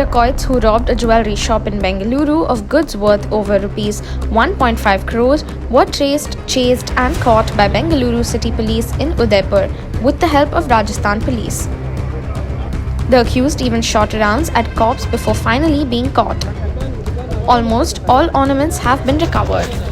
dacoits who robbed a jewellery shop in Bengaluru of goods worth over rupees 1.5 crores were traced, chased and caught by Bengaluru City Police in Udaipur with the help of Rajasthan Police. The accused even shot rounds at cops before finally being caught. Almost all ornaments have been recovered.